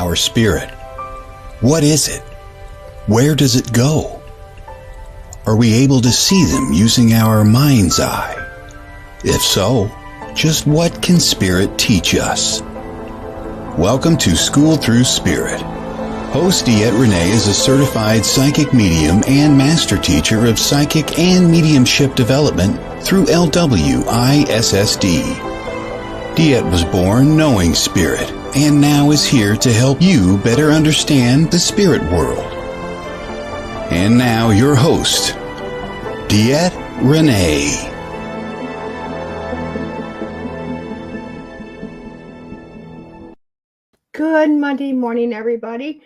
our spirit? What is it? Where does it go? Are we able to see them using our mind's eye? If so, just what can spirit teach us? Welcome to School Through Spirit. Host DeEtte Renee is a certified psychic medium and master teacher of psychic and mediumship development through LWISSD. DeEtte was born knowing spirit and now is here to help you better understand the spirit world. And now your host, DeEtte Renee. Good Monday morning, everybody.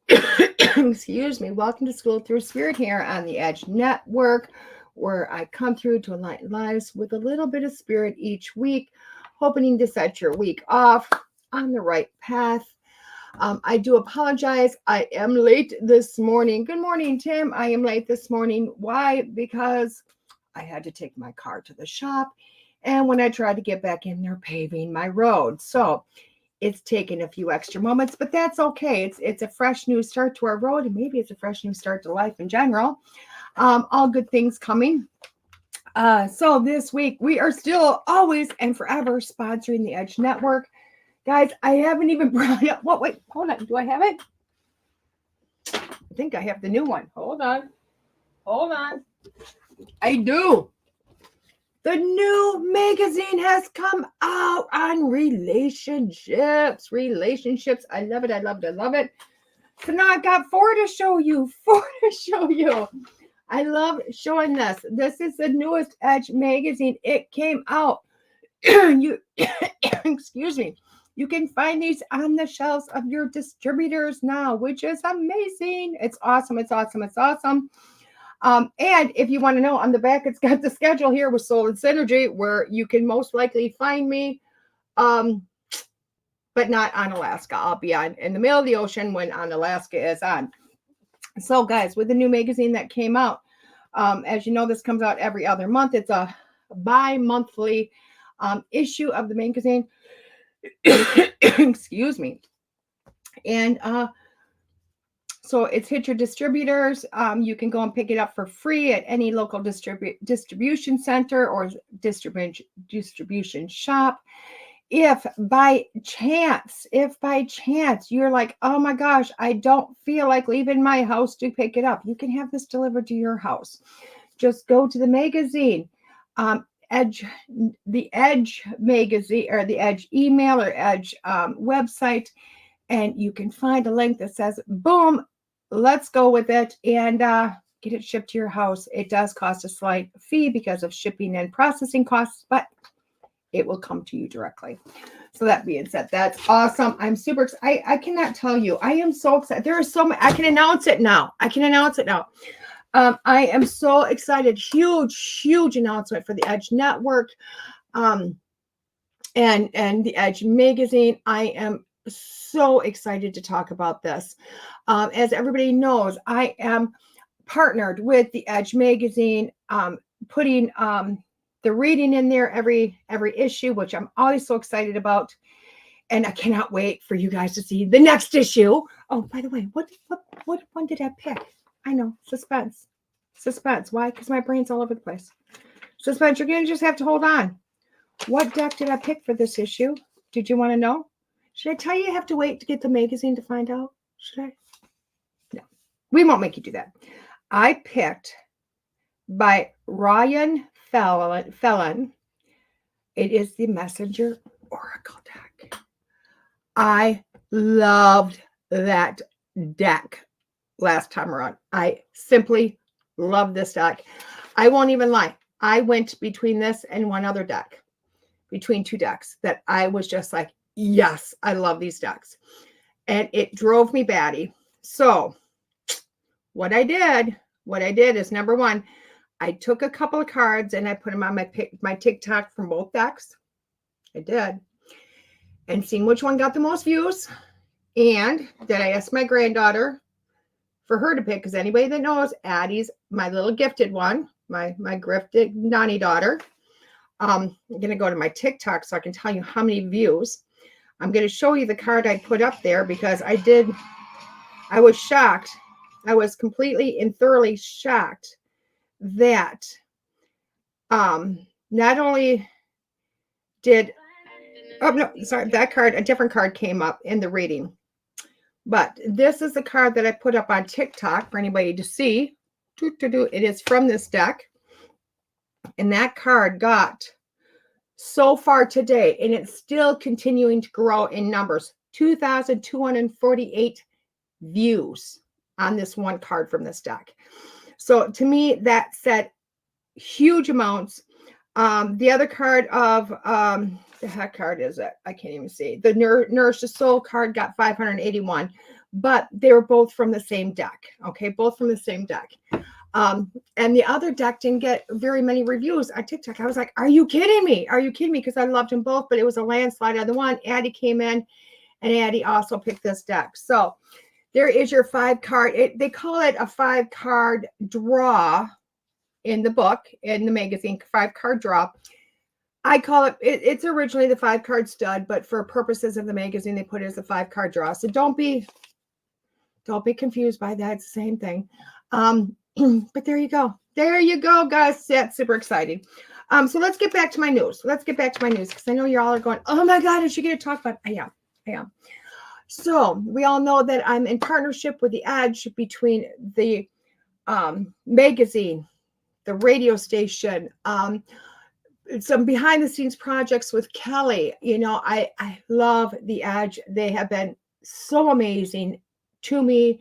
Excuse me. Welcome to School Through Spirit here on the Edge Network, where I come through to enlighten lives with a little bit of spirit each week, hoping to set your week off on the right path. I do apologize. I am late this morning. Good morning, Tim. I am late this morning. Why? Because I had to take my car to the shop, and when I tried to get back in, they're paving my road. So it's taken a few extra moments, but that's okay. It's a fresh new start to our road, and maybe it's a fresh new start to life in general. All good things coming. So this week, we are still always and forever sponsoring the Edge Network. Guys, I haven't even brought it up. What? Wait, hold on. Do I have it? I think I have the new one. Hold on. I do. The new magazine has come out on relationships. I love it. So now I've got four to show you. I love showing this. This is the newest Edge magazine. It came out. Excuse me. You can find these on the shelves of your distributors now, which is amazing. It's awesome. And if you want to know, on the back, it's got the schedule here with Soul and Synergy, where you can most likely find me, but not on Alaska. I'll be in the middle of the ocean when on Alaska is on. So, guys, with the new magazine that came out, as you know, this comes out every other month. It's a bi-monthly issue of the magazine. Excuse me. And so it's hit your distributors. You can go and pick it up for free at any local distribution center or distribution shop. If by chance you're like, oh my gosh, I don't feel like leaving my house to pick it up, you can have this delivered to your house. Just go to the magazine, the Edge magazine, or the Edge email or Edge website, and you can find a link that says, boom, let's go with it, and get it shipped to your house. It does cost a slight fee because of shipping and processing costs, but it will come to you directly. So that being said, that's awesome. I'm super excited. I cannot tell you. I am so excited. There are so many. I can announce it now. I am so excited. Huge announcement for the Edge Network and the Edge magazine. I am so excited to talk about this. As everybody knows, I am partnered with the Edge magazine, putting the reading in there every issue, which I'm always so excited about. And I cannot wait for you guys to see the next issue. Oh, by the way, what one did I pick? I know, suspense. Why? Because my brain's all over the place. Suspense, you're going to just have to hold on. What deck did I pick for this issue? Did you want to know? Should I tell you have to wait to get the magazine to find out? Should I? No, we won't make you do that. I picked by Ryan Felon. It is the Messenger Oracle deck. I loved that deck last time around. I simply love this deck. I won't even lie. I went between this and one other deck, between two decks that I was just like, yes, I love these decks. And it drove me batty. So what I did is, number one, I took a couple of cards and I put them on my TikTok from both decks. I did. And seen which one got the most views. And then I asked my granddaughter for her to pick, because anybody that knows, Addie's my little gifted one, my gifted nanny daughter. I'm going to go to my TikTok so I can tell you how many views. I'm going to show you the card I put up there because I was shocked. I was completely and thoroughly shocked that not only did, oh no, sorry, that card, a different card came up in the reading. But this is the card that I put up on TikTok for anybody to see. It is from this deck. And that card got so far today, and it's still continuing to grow in numbers, 2,248 views on this one card from this deck. So to me, that said huge amounts. The other card of, the heck card is it? I can't even see. The Nourish the Soul card got 581, but they were both from the same deck. Okay, both from the same deck. And the other deck didn't get very many reviews on TikTok. I was like, are you kidding me? Are you kidding me? Because I loved them both, but it was a landslide on the one. Addie came in, and Addie also picked this deck. So there is your 5-card. They call it a 5-card draw in the book, in the magazine, 5-card draw. I call it's originally the 5-card stud, but for purposes of the magazine, they put it as a 5-card draw. So don't be confused by that. It's the same thing. But there you go. There you go, guys. That's super exciting. So let's get back to my news. Because I know you all are going, oh my God, is she going to talk about it? I am. So we all know that I'm in partnership with the Edge between the magazine, the radio station, some behind the scenes projects with Kelly. You know, I love the Edge. They have been so amazing to me,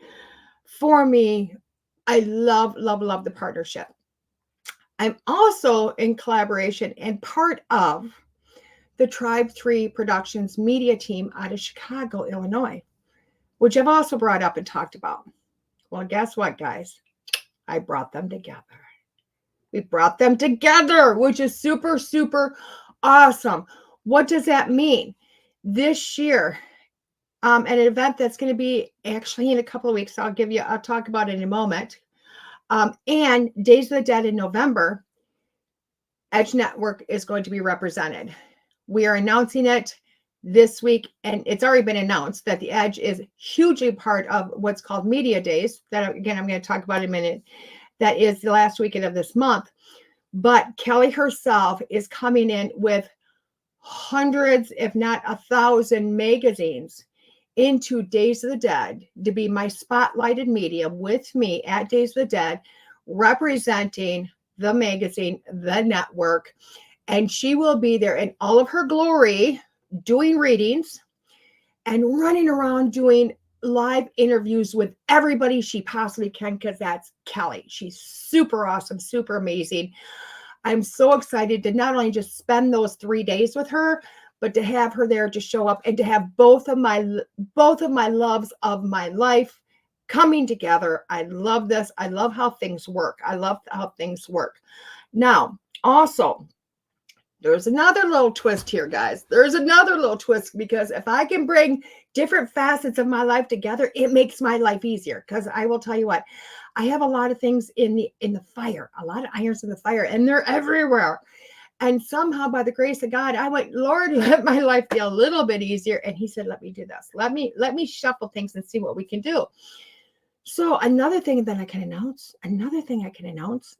for me. I love, love, love the partnership. I'm also in collaboration and part of the Tribe 3 Productions media team out of Chicago, Illinois, which I've also brought up and talked about. Well, guess what, guys? I brought them together. We brought them together, which is super, super awesome. What does that mean? This year, an event that's going to be actually in a couple of weeks. I'll talk about it in a moment. And Days of the Dead in November, Edge Network is going to be represented. We are announcing it this week, and it's already been announced that the Edge is hugely part of what's called Media Days. That, again, I'm going to talk about in a minute. That is the last weekend of this month. But Kelly herself is coming in with hundreds, if not 1,000 magazines into Days of the Dead to be my spotlighted medium with me at Days of the Dead, representing the magazine, the network. And she will be there in all of her glory, doing readings and running around doing live interviews with everybody she possibly can, because that's Kelly. She's super awesome, super amazing. I'm so excited to not only just spend those 3 days with her, but to have her there to show up and to have both of my loves of my life coming together. I love this. I love how things work. Now, also, there's another little twist here, guys. There's another little twist, because if I can bring different facets of my life together, it makes my life easier. Because I will tell you what, I have a lot of things in the fire, a lot of irons in the fire, and they're everywhere. And somehow, by the grace of God, I went, Lord, let my life be a little bit easier. And he said, let me do this. Let me shuffle things and see what we can do. So another thing that I can announce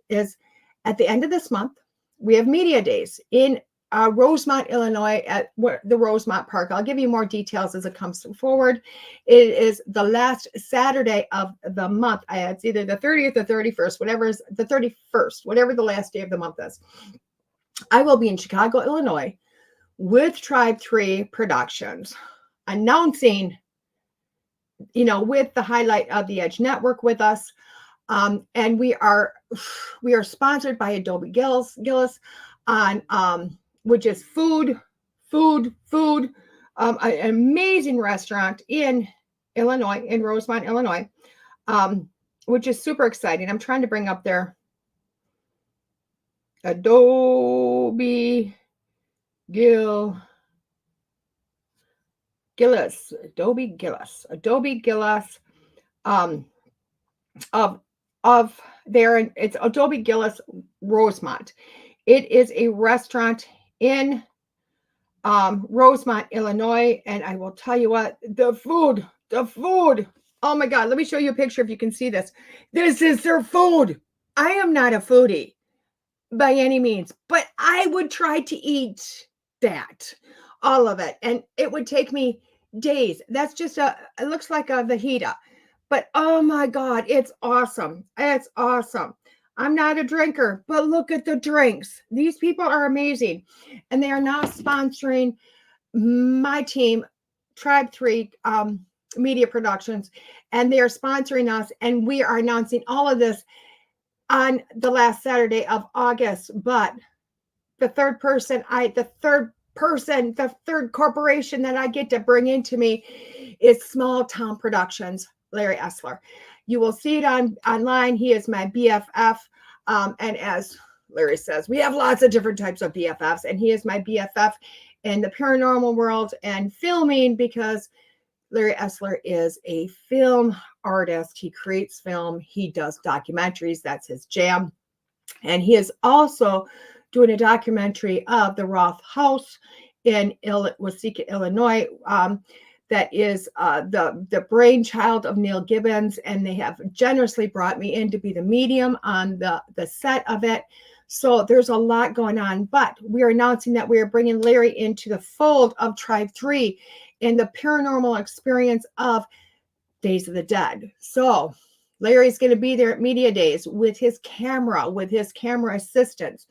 is at the end of this month, we have Media Days in Rosemont, Illinois, at the Rosemont Park. I'll give you more details as it comes forward. It is the last Saturday of the month. It's either the 30th or 31st, whatever is the 31st, whatever the last day of the month is. I will be in Chicago, Illinois, with Tribe 3 Productions, announcing, with the highlight of the Edge Network with us. And we are sponsored by Adobe Gillis on which is food, an amazing restaurant in Illinois, in Rosemont, Illinois, which is super exciting. I'm trying to bring up their Adobe Gillis, of there. It's Adobe Gillis Rosemont. It is a restaurant in Rosemont, Illinois. And I will tell you what, the food. Oh my God, let me show you a picture if you can see this. This is their food. I am not a foodie by any means, but I would try to eat that, all of it. And it would take me days. That's just it looks like a fajita, but oh my God, it's awesome. It's awesome. I'm not a drinker, but look at the drinks. These people are amazing. And they are now sponsoring my team, Tribe 3 Media Productions, and they are sponsoring us. And we are announcing all of this on the last Saturday of August. But the third corporation that I get to bring into me is Small Town Productions, Larry Essler. You will see it online. He is my BFF. And as Larry says, we have lots of different types of BFFs, and he is my BFF in the paranormal world and filming, because Larry Essler is a film artist. He creates film. He does documentaries. That's his jam. And he is also doing a documentary of the Roth House in Waseca, Illinois. That is the brainchild of Neil Gibbons, and they have generously brought me in to be the medium on the set of it. So there's a lot going on, but we are announcing that we are bringing Larry into the fold of Tribe 3 in the paranormal experience of Days of the Dead. So Larry's going to be there at Media Days with his camera assistants.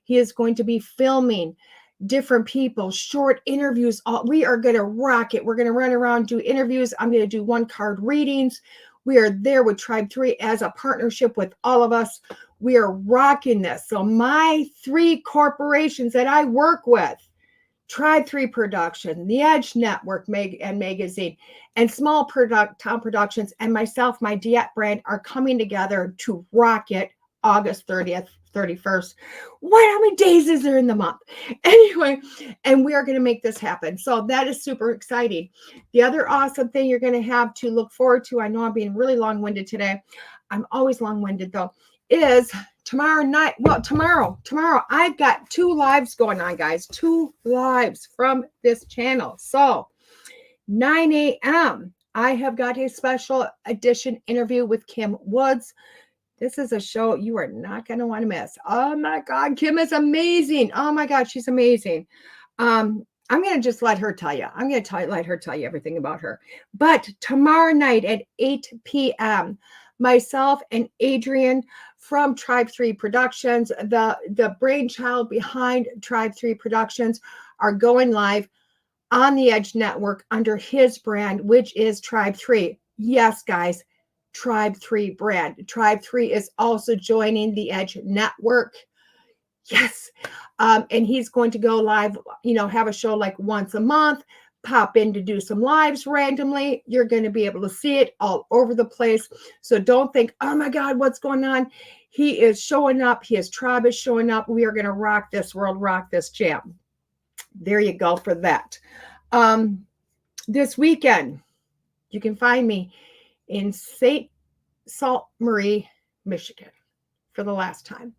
He is going to be filming different people, short interviews. We are going to rock it. We're going to run around, do interviews. I'm going to do 1-card readings. We are there with Tribe 3 as a partnership with all of us. We are rocking this. So my 3 corporations that I work with, Tribe 3 Production, The Edge Network and Magazine, and Small Town Productions, and myself, my DeEtte brand, are coming together to rock it August 30th. 31st. How many days is there in the month? Anyway, and we are going to make this happen. So that is super exciting. The other awesome thing you're going to have to look forward to, I know I'm being really long-winded today. I'm always long-winded though, is tomorrow night. Well, tomorrow, I've got 2 lives going on, guys. 2 lives from this channel. So 9 a.m., I have got a special edition interview with Kim Woods. This is a show you are not going to want to miss. Oh my God, Kim is amazing. Oh my God, she's amazing. I'm going to just let her tell you. Let her tell you everything about her. But tomorrow night at 8 p.m., myself and Adrian from Tribe 3 Productions, the brainchild behind Tribe 3 Productions, are going live on the Edge Network under his brand, which is Tribe 3. Yes, guys. Tribe 3 brand. Tribe 3 is also joining the Edge Network. Yes. And he's going to go live, have a show like once a month, pop in to do some lives randomly. You're going to be able to see it all over the place. So don't think, oh my God, what's going on? He is showing up. His tribe is showing up. We are going to rock this world, rock this jam. There you go for that. This weekend, you can find me in St. Salt Marie, Michigan, for the last time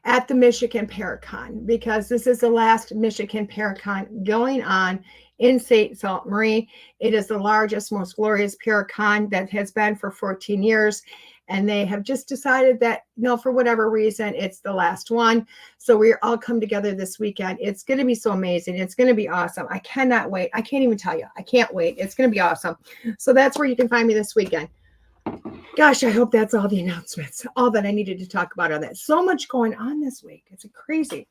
at the Michigan Paracon, because this is the last Michigan Paracon going on in St. Salt Marie. It is the largest, most glorious Paracon that has been for 14 years. And they have just decided that, for whatever reason, it's the last one. So we're all come together this weekend. It's going to be so amazing. It's going to be awesome. I cannot wait. I can't even tell you. I can't wait. It's going to be awesome. So that's where you can find me this weekend. Gosh, I hope that's all the announcements, all that I needed to talk about on that. So much going on this week. It's crazy.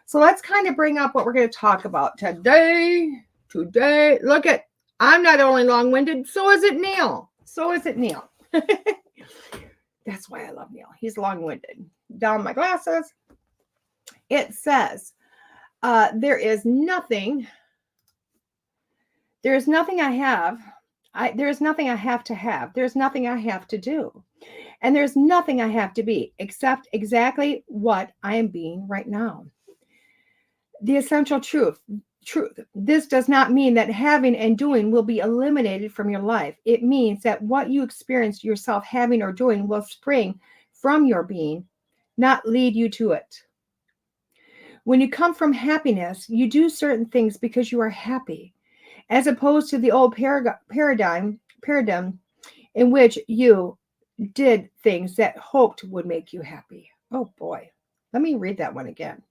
So let's kind of bring up what we're going to talk about today. Look I'm not only long-winded, so is it Neil. That's why I love Neil. He's long-winded. Down my glasses. It says, there is nothing I have. There's nothing I have to have. There's nothing I have to do. And there's nothing I have to be except exactly what I am being right now. The essential truth. This does not mean that having and doing will be eliminated from your life. It means that what you experience yourself having or doing will spring from your being, not lead you to it. When you come from happiness, you do certain things because you are happy, as opposed to the old paradigm in which you did things that hoped would make you happy. Oh boy. Let me read that one again.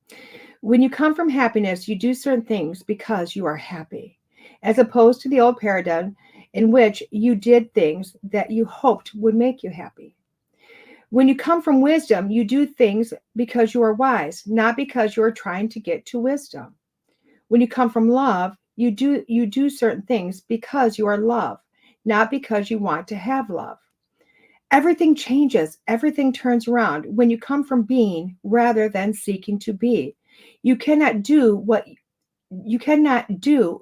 When you come from happiness, you do certain things because you are happy, as opposed to the old paradigm in which you did things that you hoped would make you happy. When you come from wisdom, you do things because you are wise, not because you are trying to get to wisdom. When you come from love, you do certain things because you are love, not because you want to have love. Everything changes, everything turns around when you come from being rather than seeking to be. You cannot do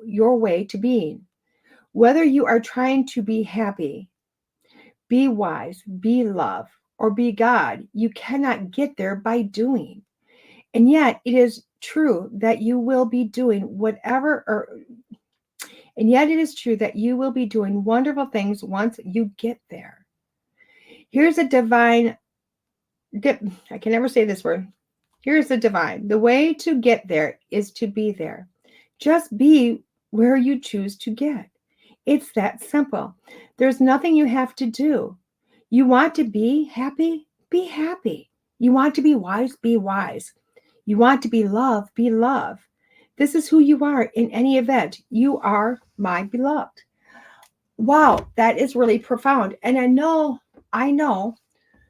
your way to being. Whether you are trying to be happy, be wise, be love, or be God, you cannot get there by doing. And yet it is true that you will be doing wonderful things once you get there. Here's a divine I can never say this word. Here's the divine. The way to get there is to be there. Just be where you choose to get. It's that simple. There's nothing you have to do. You want to be happy? Be happy. You want to be wise? Be wise. You want to be love? Be love. This is who you are in any event. You are my beloved. Wow, that is really profound. And I know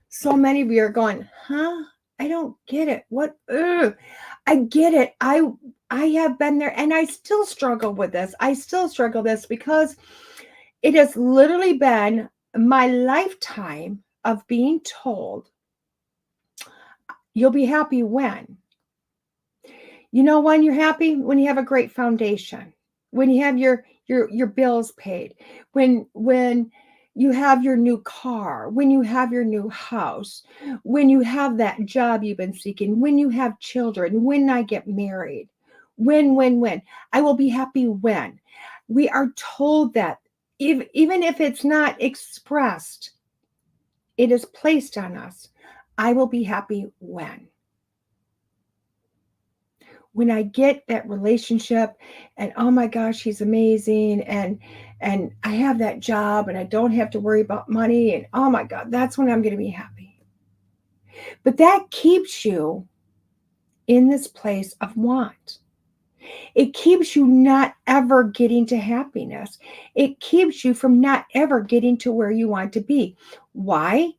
so many of you are going, huh? I don't get it. What? I get it. I have been there and I still struggle with this. I still struggle this because it has literally been my lifetime of being told, you'll be happy when? You know when you're happy? When you have a great foundation, when you have your bills paid, when you have your new car, when you have your new house, when you have that job you've been seeking, when you have children, when I get married, when. I will be happy when. We are told that even if it's not expressed, it is placed on us. I will be happy when. When I get that relationship and oh my gosh, he's amazing. And I have that job and I don't have to worry about money. And oh my God, that's when I'm going to be happy. But that keeps you in this place of want. It keeps you not ever getting to happiness. It keeps you from not ever getting to where you want to be. Why?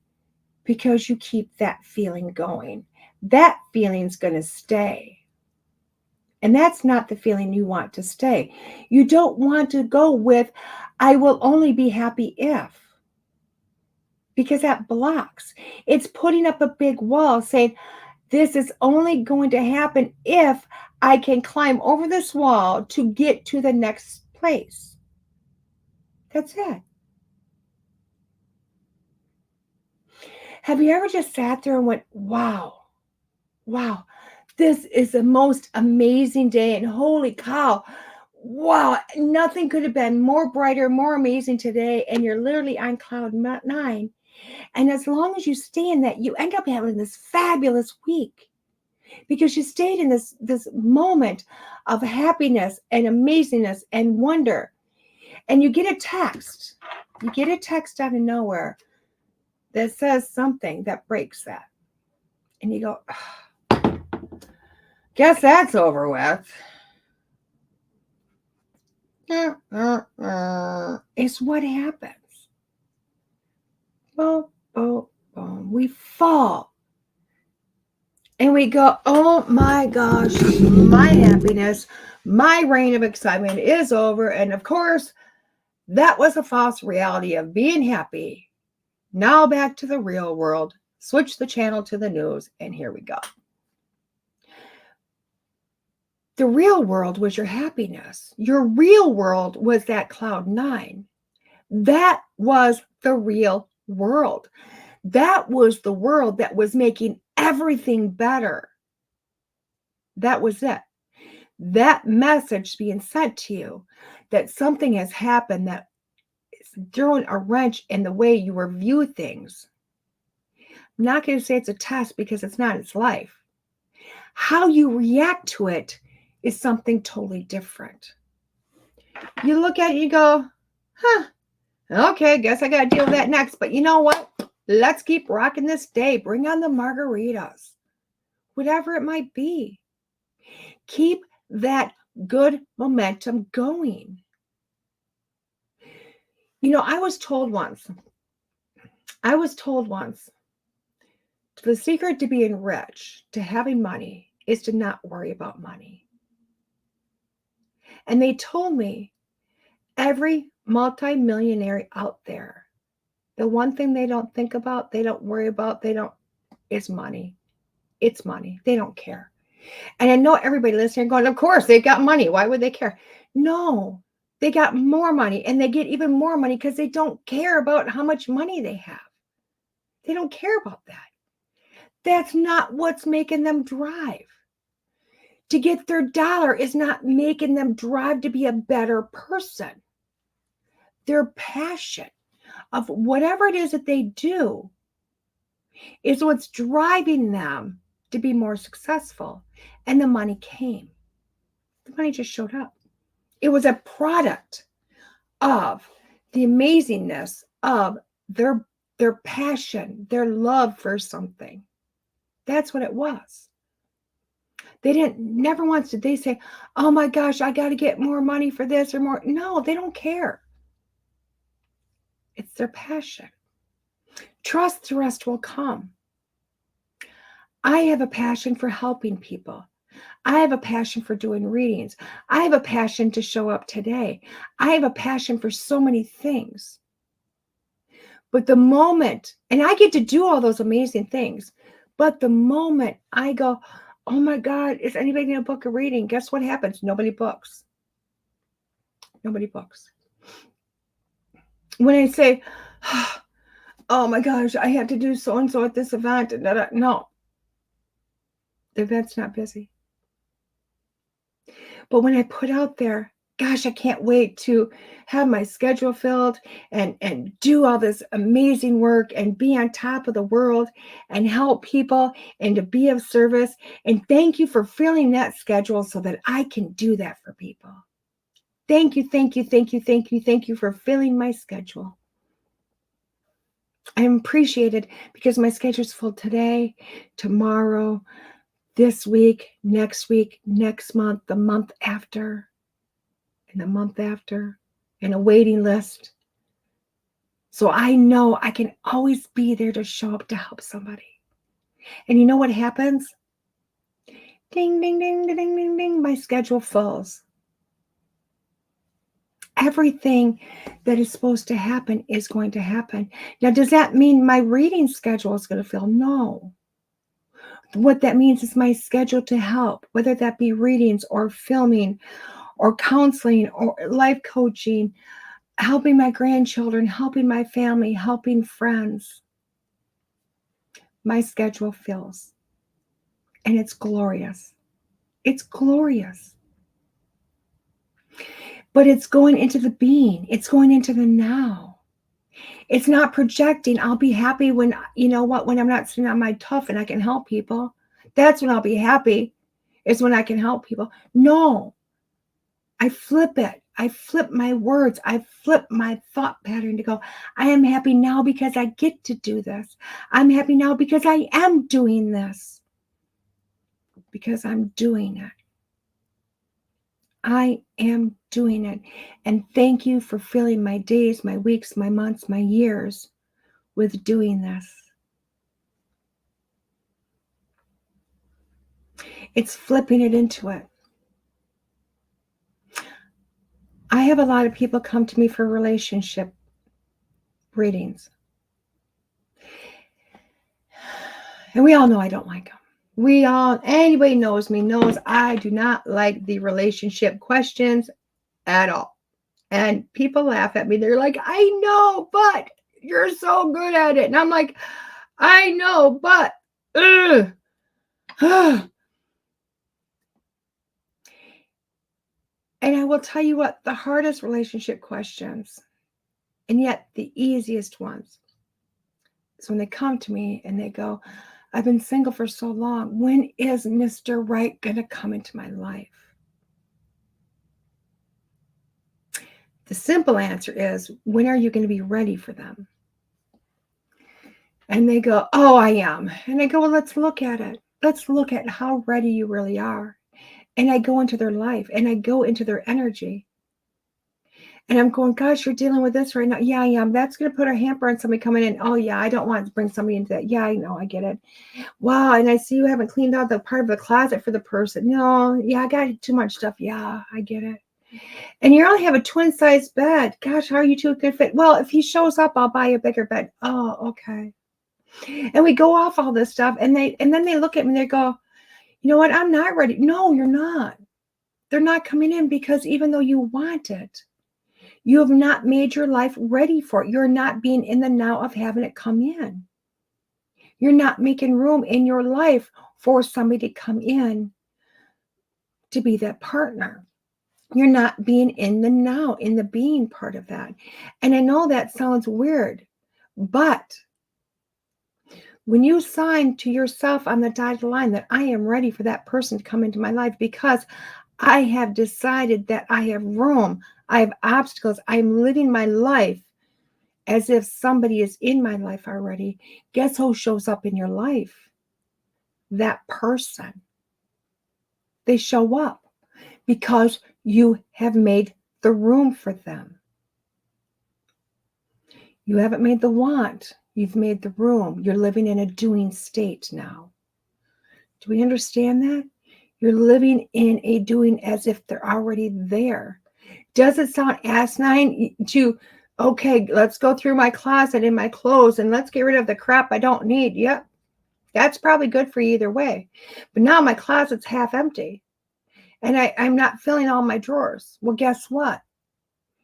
Because you keep that feeling going. That feeling's going to stay. And that's not the feeling you want to stay. You don't want to go with, I will only be happy if. Because that blocks. It's putting up a big wall saying, this is only going to happen if I can climb over this wall to get to the next place. That's it. Have you ever just sat there and went, wow, this is the most amazing day, and holy cow, wow, nothing could have been more brighter, more amazing today, and you're literally on cloud 9. And as long as you stay in that, you end up having this fabulous week because you stayed in this moment of happiness and amazingness and wonder. And you get a text. You get a text out of nowhere that says something that breaks that. And you go, guess that's over with. It's what happens. Boom, boom, boom. We fall. And we go, oh my gosh, my happiness, my reign of excitement is over. And of course, that was a false reality of being happy. Now back to the real world. Switch the channel to the news, and here we go. The real world was your happiness. Your real world was that cloud 9. That was the real world. That was the world that was making everything better. That was it. That message being sent to you that something has happened that is throwing a wrench in the way you view things. I'm not going to say it's a test because it's not. It's life. How you react to it is something totally different. You look at it, you go, huh, okay, guess I got to deal with that next. But you know what? Let's keep rocking this day. Bring on the margaritas, whatever it might be. Keep that good momentum going. You know, I was told once, the secret to being rich, to having money, is to not worry about money. And they told me every multimillionaire out there, the one thing they don't think about, they don't worry about, is money. It's money. They don't care. And I know everybody listening going, of course, they've got money. Why would they care? No, they got more money, and they get even more money because they don't care about how much money they have. They don't care about that. That's not what's making them drive. To get their dollar is not making them drive to be a better person. Their passion of whatever it is that they do is what's driving them to be more successful. And the money came. The money just showed up. It was a product of the amazingness of their passion, their love for something. That's what it was. Never once did they say, oh my gosh, I got to get more money for this or more. No, they don't care. It's their passion. Trust the rest will come. I have a passion for helping people. I have a passion for doing readings. I have a passion to show up today. I have a passion for so many things. But the moment, and I get to do all those amazing things, but the moment I go, oh my God, is anybody going to book a reading? Guess what happens? Nobody books. Nobody books. When I say, oh my gosh, I have to do so-and-so at this event. No, the event's not busy. But when I put out there, gosh, I can't wait to have my schedule filled and do all this amazing work and be on top of the world and help people and to be of service. And thank you for filling that schedule so that I can do that for people. Thank you, thank you, thank you, thank you, thank you for filling my schedule. I'm appreciated because my schedule's full today, tomorrow, this week, next month, the month after, and the month after, and a waiting list. So I know I can always be there to show up to help somebody. And you know what happens? Ding, ding, ding, ding, ding, ding, my schedule fills. Everything that is supposed to happen is going to happen. Now, does that mean my reading schedule is going to fill? No. What that means is my schedule to help, whether that be readings or filming or counseling or life coaching, helping my grandchildren, helping my family, helping friends. My schedule fills. And it's glorious. It's glorious. But it's going into the being. It's going into the now. It's not projecting. I'll be happy when, you know what, when I'm not sitting on my tuff and I can help people. That's when I'll be happy, is when I can help people. No. I flip it. I flip my words. I flip my thought pattern to go, I am happy now because I get to do this. I'm happy now because I am doing this. Because I'm doing it. I am doing it. And thank you for filling my days, my weeks, my months, my years with doing this. It's flipping it into it. I have a lot of people come to me for relationship readings. And we all know I don't like them. Anybody knows me knows I do not like the relationship questions at all. And people laugh at me. They're like, I know, but you're so good at it. And I'm like, I know, but And I will tell you what, the hardest relationship questions, and yet the easiest ones, is when they come to me and they go, I've been single for so long. When is Mr. Right going to come into my life? The simple answer is, when are you going to be ready for them? And they go, oh, I am. And I go, well, let's look at it. Let's look at how ready you really are. And I go into their life and I go into their energy. And I'm going, gosh, you're dealing with this right now. Yeah, I am. That's going to put a hamper on somebody coming in. Oh, yeah, I don't want to bring somebody into that. Yeah, I know. I get it. Wow. And I see you haven't cleaned out the part of the closet for the person. No, yeah, I got too much stuff. Yeah, I get it. And you only have a twin-size bed. Gosh, how are you two a good fit? Well, if he shows up, I'll buy a bigger bed. Oh, okay. And we go off all this stuff. And then they look at me and they go, you know what? I'm not ready. No, you're not. They're not coming in because even though you want it, you have not made your life ready for it. You're not being in the now of having it come in. You're not making room in your life for somebody to come in to be that partner. You're not being in the now, in the being part of that. And I know that sounds weird, but when you sign to yourself on the dotted line that I am ready for that person to come into my life because I have decided that I have room, I have obstacles, I'm living my life as if somebody is in my life already. Guess who shows up in your life? That person. They show up because you have made the room for them. You haven't made the want. You've made the room. You're living in a doing state now. Do we understand that? You're living in a doing as if they're already there. Does it sound asinine to, okay, let's go through my closet and my clothes and let's get rid of the crap I don't need? Yep. That's probably good for you either way. But now my closet's half empty and I'm not filling all my drawers. Well, guess what?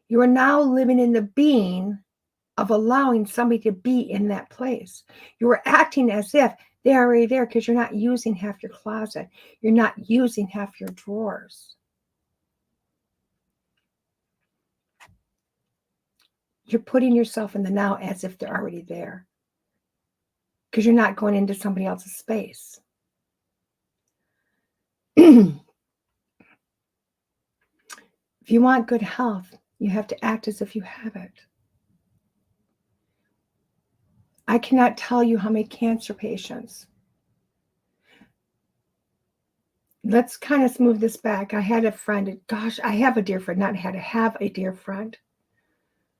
You are now living in the being of allowing somebody to be in that place. You are acting as if they're already there because you're not using half your closet. You're not using half your drawers. You're putting yourself in the now as if they're already there because you're not going into somebody else's space. If you want good health, you have to act as if you have it. I cannot tell you how many cancer patients. Let's kind of move this back. I had a friend, gosh, I have a dear friend, not had to have a dear friend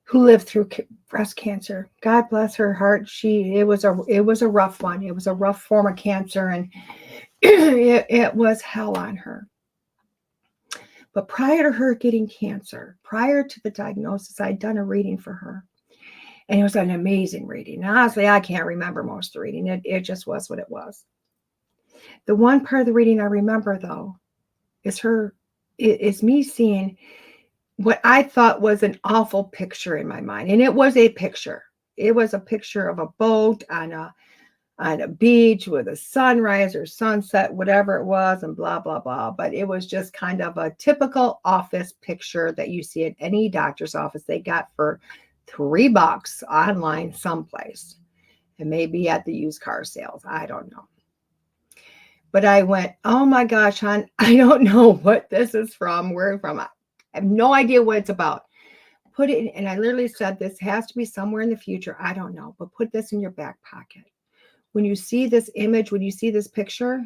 who lived through breast cancer. God bless her heart. It was a rough one. It was a rough form of cancer, and it was hell on her. But prior to her getting cancer, prior to the diagnosis, I'd done a reading for her. And it was an amazing reading. And honestly, I can't remember most of the reading. It just was what it was. The one part of the reading I remember, though, is me seeing what I thought was an awful picture in my mind. And it was a picture. It was a picture of a boat on a beach with a sunrise or sunset, whatever it was, and blah, blah, blah. But it was just kind of a typical office picture that you see at any doctor's office they got for $3 online someplace. It may be at the used car sales. I don't know. But I went, oh my gosh, hon, I don't know what this is from, where from. I have no idea what it's about. Put it in, and I literally said, this has to be somewhere in the future. I don't know, but put this in your back pocket. When you see this image, when you see this picture,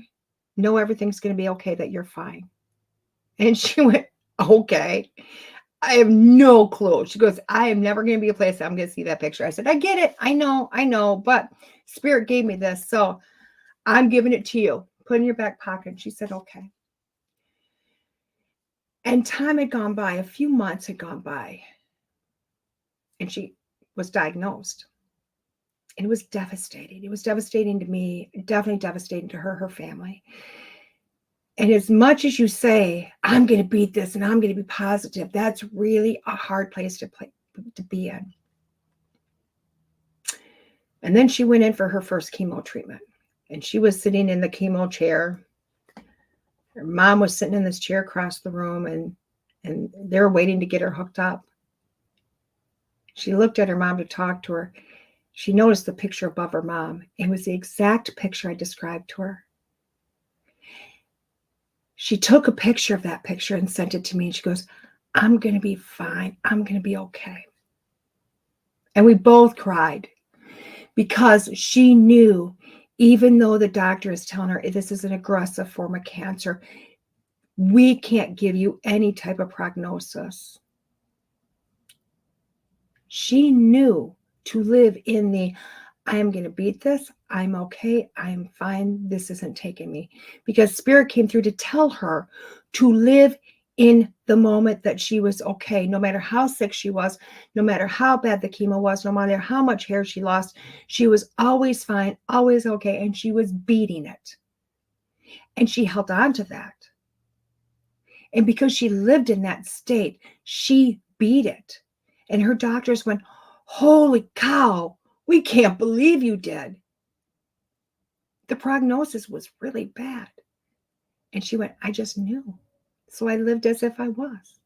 know everything's going to be okay, that you're fine. And she went, okay. I have no clue. She goes, I am never going to be a place that I'm going to see that picture. I said, I get it. I know, but Spirit gave me this, so I'm giving it to you. Put it in your back pocket. And she said, okay. And time had gone by. A few months had gone by. And she was diagnosed. And it was devastating. It was devastating to me, definitely devastating to her family. And as much as you say, I'm going to beat this and I'm going to be positive, that's really a hard place to be in. And then she went in for her first chemo treatment. And she was sitting in the chemo chair. Her mom was sitting in this chair across the room, and they're waiting to get her hooked up. She looked at her mom to talk to her. she noticed the picture above her mom. It was the exact picture I described to her. She took a picture of that picture and sent it to me. And she goes, I'm going to be fine. I'm going to be okay. And we both cried because she knew, even though the doctor is telling her this is an aggressive form of cancer, we can't give you any type of prognosis. She knew to live in the, I am going to beat this. I'm okay. I'm fine. This isn't taking me. Because Spirit came through to tell her to live in the moment that she was okay. No matter how sick she was, no matter how bad the chemo was, no matter how much hair she lost, she was always fine, always okay. And she was beating it. And she held on to that. And because she lived in that state, she beat it. And her doctors went, holy cow, we can't believe you did. The prognosis was really bad. And she went, I just knew. So I lived as if I was.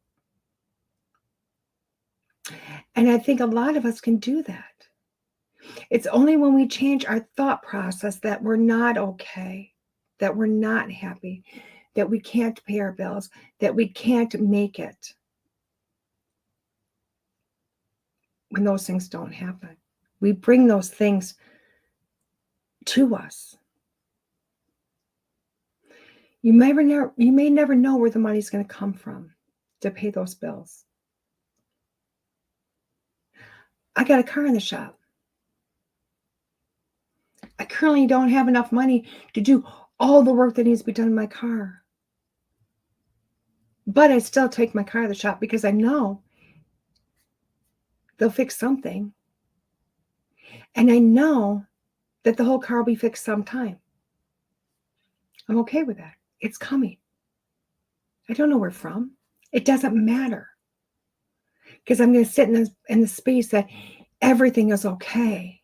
And I think a lot of us can do that. It's only when we change our thought process that we're not okay, that we're not happy, that we can't pay our bills, that we can't make it. When those things don't happen, we bring those things to us. You may never know where the money's going to come from to pay those bills. I got a car in the shop. I currently don't have enough money to do all the work that needs to be done in my car. But I still take my car to the shop because I know they'll fix something. And I know that the whole car will be fixed sometime. I'm okay with that. It's coming. I don't know where from. It doesn't matter. Because I'm going to sit in the space that everything is okay.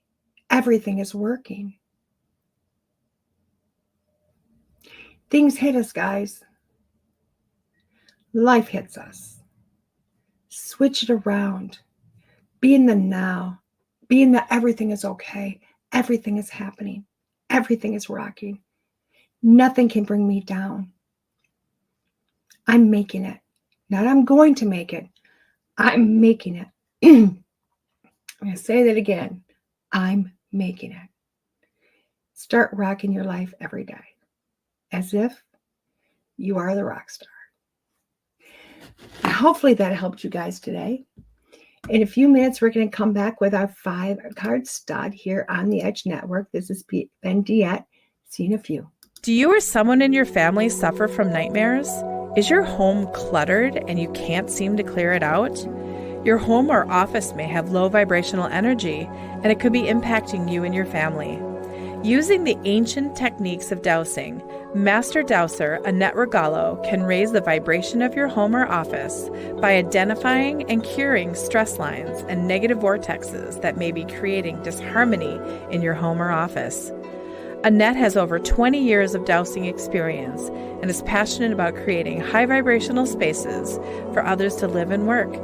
Everything is working. Things hit us, guys. Life hits us. Switch it around. Be in the now. Be in the everything is okay. Everything is happening. Everything is rocking. Nothing can bring me down. I'm making it. Not I'm going to make it. I'm making it. I'm going to say that again. I'm making it. Start rocking your life every day as if you are the rock star. Hopefully that helped you guys today. In a few minutes, we're going to come back with our 5-card stud here on the Edge Network. This has been DeEtte. See you in a few. Do you or someone in your family suffer from nightmares? Is your home cluttered and you can't seem to clear it out? Your home or office may have low vibrational energy, and it could be impacting you and your family. Using the ancient techniques of dowsing, Master Dowser Annette Regalo can raise the vibration of your home or office by identifying and curing stress lines and negative vortexes that may be creating disharmony in your home or office. Annette has over 20 years of dowsing experience and is passionate about creating high vibrational spaces for others to live and work.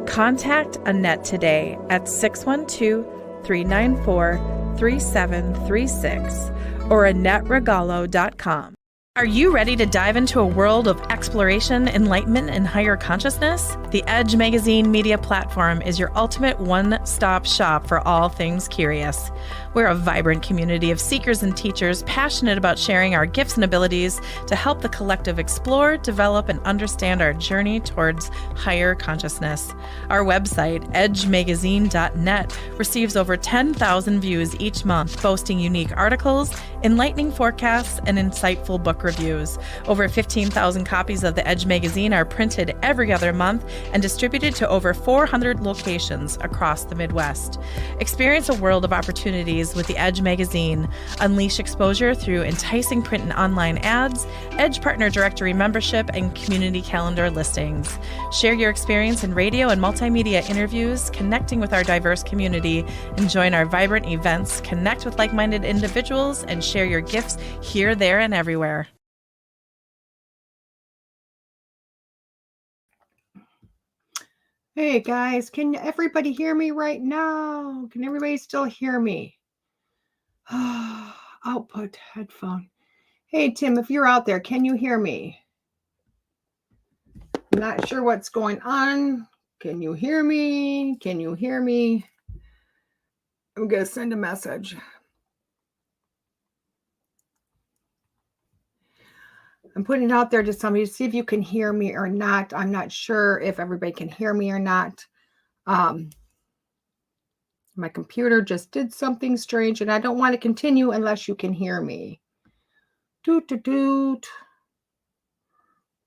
Contact Annette today at 612-394-3736 or AnnetteRegalo.com. Are you ready to dive into a world of exploration, enlightenment, and higher consciousness? The Edge Magazine media platform is your ultimate one-stop shop for all things curious. We're a vibrant community of seekers and teachers passionate about sharing our gifts and abilities to help the collective explore, develop, and understand our journey towards higher consciousness. Our website, edgemagazine.net, receives over 10,000 views each month, boasting unique articles, enlightening forecasts, and insightful book reviews. Over 15,000 copies of the Edge Magazine are printed every other month and distributed to over 400 locations across the Midwest. Experience a world of opportunities with the Edge Magazine. Unleash exposure through enticing print and online ads, Edge Partner Directory membership, and community calendar listings. Share your experience in radio and multimedia interviews, connecting with our diverse community, and join our vibrant events. Connect with like-minded individuals and share your gifts here, there, and everywhere. Hey guys, can everybody hear me right now? Can everybody still hear me? Output headphone. Hey Tim, if you're out there, can you hear me? I'm not sure what's going on. Can you hear me? Can you hear me? I'm going to send a message. I'm putting it out there to somebody to see if you can hear me or not. I'm not sure if everybody can hear me or not. My computer just did something strange, and I don't want to continue unless you can hear me. Doot, doot, doot.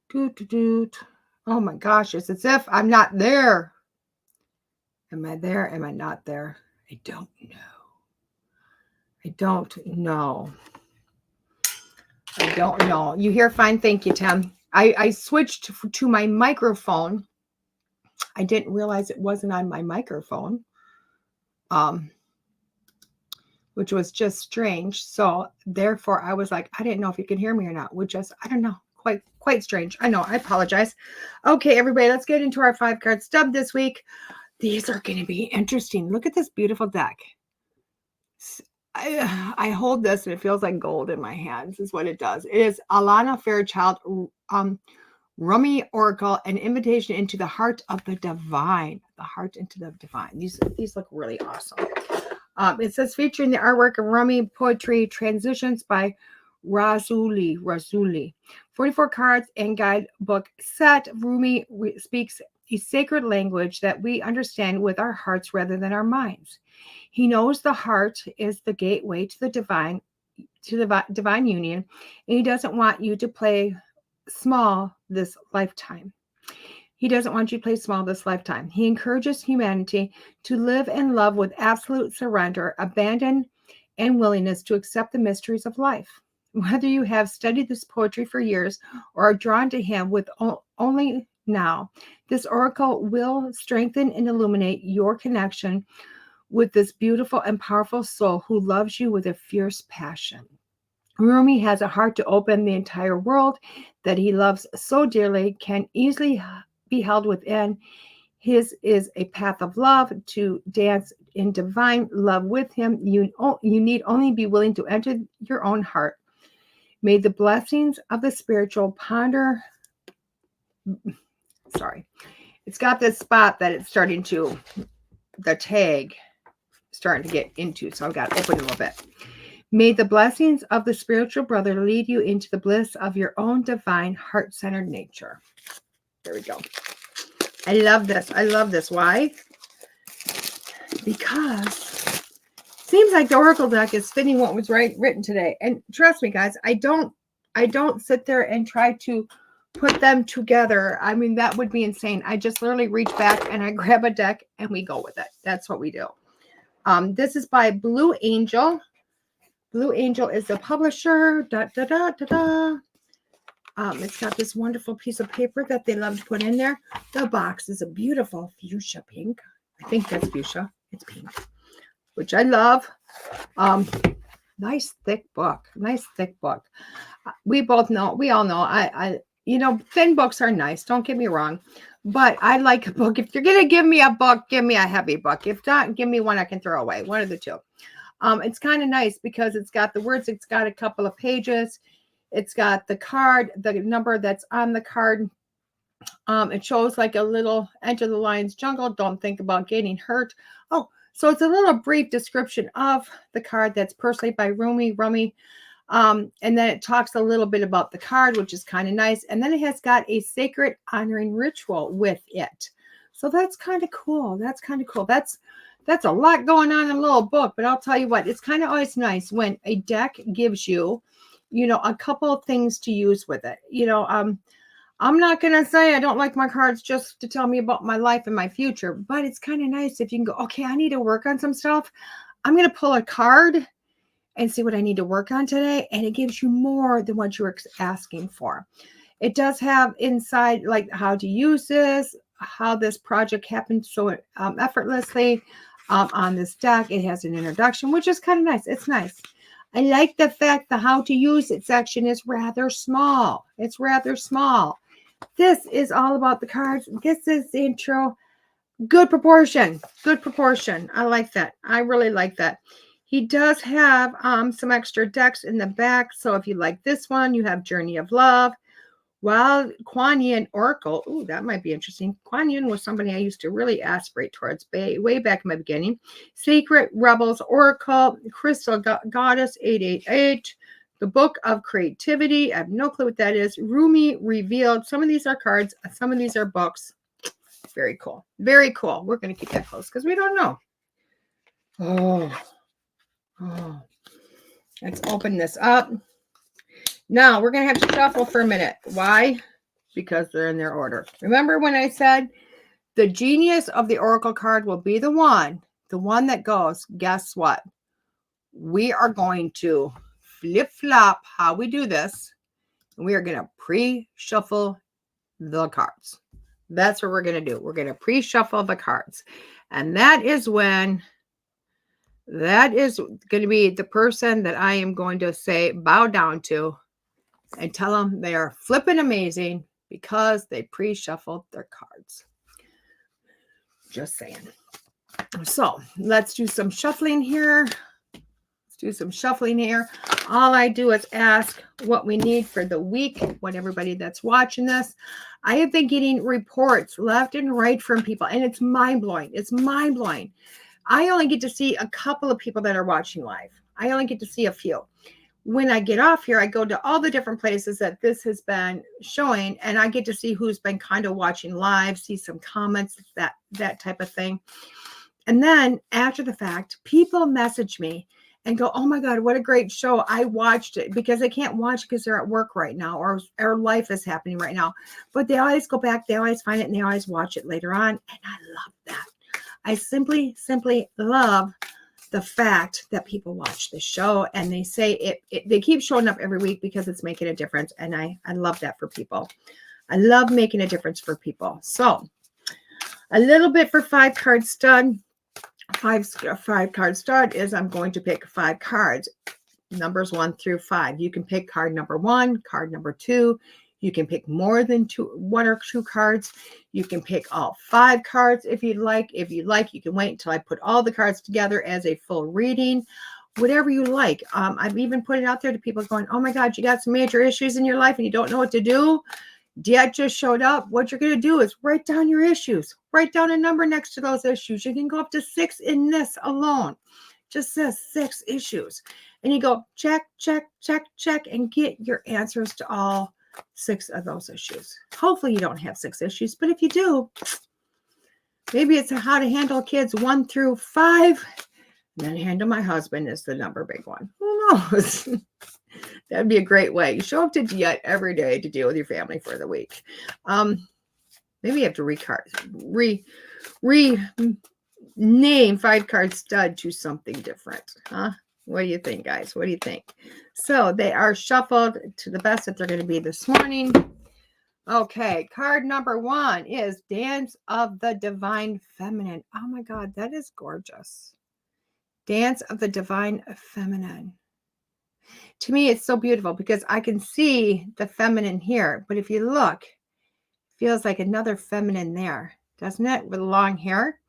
Doot, doot, doot. Oh my gosh, it's as if I'm not there. Am I there? Am I not there? I don't know. I don't know. I don't know. You hear fine? Thank you, Tim. I switched to my microphone. I didn't realize it wasn't on my microphone, which was just strange. So therefore, I was like, I didn't know if you can hear me or not. Which is, I don't know, quite strange. I know. I apologize. Okay, everybody, let's get into our 5-card stub this week. These are going to be interesting. Look at this beautiful deck. I hold this and it feels like gold in my hands is what it does. It is Alana Fairchild, RUMI Oracle, an invitation into the heart of the divine. The heart into the divine. These look really awesome. It says featuring the artwork of RUMI poetry transitions by Razuli. 44 cards and guidebook set. RUMI speaks a sacred language that we understand with our hearts rather than our minds. He knows the heart is the gateway to the divine union, and he doesn't want you to play small this lifetime. He doesn't want you to play small this lifetime. He encourages humanity to live and love with absolute surrender, abandon, and willingness to accept the mysteries of life. Whether you have studied this poetry for years or are drawn to him with only now, this oracle will strengthen and illuminate your connection with this beautiful and powerful soul who loves you with a fierce passion. RUMI has a heart to open. The entire world that he loves so dearly can easily be held within. His is a path of love. To dance in divine love with him, you need only be willing to enter your own heart. May the blessings of the spiritual ponder. Sorry. It's got this spot that it's starting to, the tag starting to get into, so I've got to open it a little bit. May the blessings of the spiritual brother lead you into the bliss of your own divine heart-centered nature. There we go. I love this. I love this. Why? Because it seems like the Oracle deck is fitting what was written today. And trust me, guys, I don't sit there and try to put them together. I mean, that would be insane. I just literally reach back and I grab a deck and we go with it. That's what we do. This is by Blue Angel. Blue Angel is the publisher. It's got this wonderful piece of paper that they love to put in there. The box is a beautiful fuchsia pink. I think that's fuchsia. It's pink, which I love. Nice thick book. Nice thick book. We all know. Thin books are nice. Don't get me wrong. But I like a book. If you're going to give me a book, give me a heavy book. If not, give me one I can throw away. One of the two. It's kind of nice because it's got the words. It's got a couple of pages. It's got the card, the number that's on the card. It shows like a little enter the lion's jungle. Don't think about getting hurt. Oh, so it's a little brief description of the card that's personally by RUMI. And then it talks a little bit about the card, which is kind of nice. And then it has got a sacred honoring ritual with it. So that's kind of cool. That's a lot going on in a little book. But I'll tell you what, it's kind of always nice when a deck gives you, a couple of things to use with it. I'm not going to say I don't like my cards just to tell me about my life and my future. But it's kind of nice if you can go, okay, I need to work on some stuff. I'm going to pull a card and see what I need to work on today. And it gives you more than what you were asking for. It does have inside, like how to use this, how this project happened so effortlessly on this deck. It has an introduction, which is kind of nice. It's nice. I like the fact the how to use it section is rather small. It's rather small. This is all about the cards. This is the intro. Good proportion. Good proportion. I like that. I really like that. He does have some extra decks in the back. So if you like this one, you have Journey of Love. While Kuan Yin Oracle, ooh, that might be interesting. Kuan Yin was somebody I used to really aspirate towards way back in my beginning. Secret Rebels Oracle, Crystal Goddess 888, the Book of Creativity. I have no clue what that is. Rumi Revealed. Some of these are cards. Some of these are books. Very cool. Very cool. We're going to keep that close because we don't know. Oh. Let's open this up. Now, we're going to have to shuffle for a minute. Why? Because they're in their order. Remember when I said the genius of the Oracle card will be the one that goes, guess what? We are going to flip-flop how we do this. And we are going to pre-shuffle the cards. That's what we're going to do. We're going to pre-shuffle the cards. And that is going to be the person that I am going to say bow down to and tell them they are flipping amazing because they pre-shuffled their cards. Just saying. So let's do some shuffling here. All I do is ask what we need for the week, what everybody that's watching this. I have been getting reports left and right from people, and it's mind-blowing. It's mind-blowing. I only get to see a couple of people that are watching live. I only get to see a few. When I get off here, I go to all the different places that this has been showing, and I get to see who's been kind of watching live, see some comments, that type of thing. And then after the fact, people message me and go, oh my God, what a great show. I watched it, because they can't watch because they're at work right now, or life is happening right now. But they always go back, they always find it, and they always watch it later on. And I love that. I simply love the fact that people watch the show and they say they keep showing up every week because it's making a difference. And I love that for people. I love making a difference for people. So a little bit for 5-card stud. Five card stud is I'm going to pick 5 cards, numbers 1 through 5. You can pick card number 1, card number 2. You can pick more than 1 or 2 cards. You can pick all 5 cards if you'd like. If you'd like, you can wait until I put all the cards together as a full reading. Whatever you like. I've even put it out there to people going, oh my God, you got some major issues in your life and you don't know what to do. DeEtte just showed up. What you're going to do is write down your issues. Write down a number next to those issues. You can go up to 6 in this alone. Just says 6 issues. And you go check, check, check, check, and get your answers to all 6 of those issues. Hopefully you don't have 6 issues, but if you do, maybe it's how to handle kids 1 through 5, and then handle my husband is the number big one. Who knows? That'd be a great way. You show up to DeEtte every day to deal with your family for the week. Maybe you have to rename 5-card stud to something different, huh? What do you think, guys? What do you think? So they are shuffled to the best that they're going to be this morning. Okay, card number 1 is Dance of the Divine Feminine. Oh my God, that is gorgeous. Dance of the Divine Feminine. To me, it's so beautiful because I can see the feminine here. But if you look, it feels like another feminine there, doesn't it? With long hair.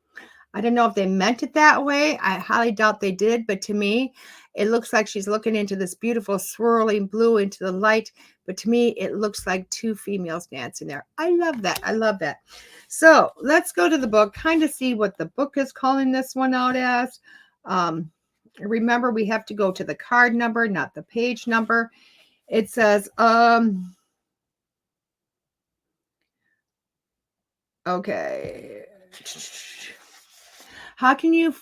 I don't know if they meant it that way. I highly doubt they did. But to me, it looks like she's looking into this beautiful swirling blue into the light. But to me, it looks like 2 females dancing there. I love that. I love that. So let's go to the book, kind of see what the book is calling this one out as. Remember, we have to go to the card number, not the page number. It says, okay. How can your